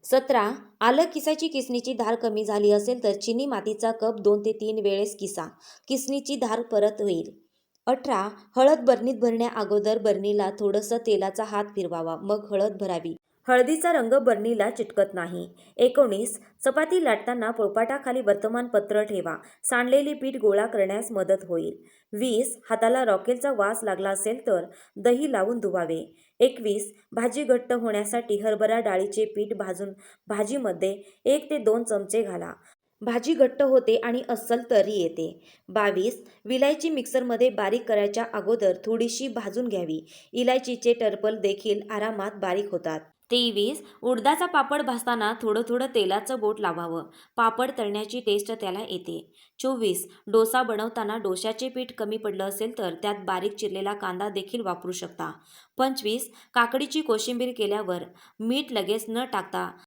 17. आलं किसाची किसणीची धार कमी झाली असेल तर चिनी मातीचा कप 2 ते 3 वेळेस किसा. किसणीची धार परत होईल. 18. हळद बरणीत भरण्या अगोदर बरणीला थोडंसं तेलाचा हात फिरवावा, मग हळद भरावी. हळदीचा रंग बरणीला चिटकत नाही. 19. चपाती लाटताना पोळपाटाखाली वर्तमानपत्र ठेवा. सांडलेली पीठ गोळा करण्यास मदत होईल. 20. हाताला रॉकेलचा वास लागला असेल तर दही लावून धुवावे. 21. भाजी घट्ट होण्यासाठी हरभरा डाळीचे पीठ भाजून भाजीमध्ये 1 ते 2 चमचे घाला. भाजी घट्ट होते आणि अस्सल तरी येते. 22. विलायची मिक्सरमध्ये बारीक करायच्या अगोदर थोडीशी भाजून घ्यावी. इलायचीचे टरफल देखील आरामात बारीक होतात. 23. उडदाचा पापड भाजताना थोडं थोडं तेलाचं बोट लावावं. पापड तळण्याची टेस्ट त्याला येते. 24. डोसा बनवताना डोश्याचे पीठ कमी पडलं असेल तर त्यात बारीक चिरलेला कांदा देखील वापरू शकता. 25. काकडीची कोशिंबीर केल्यावर मीठ लगेच न टाकता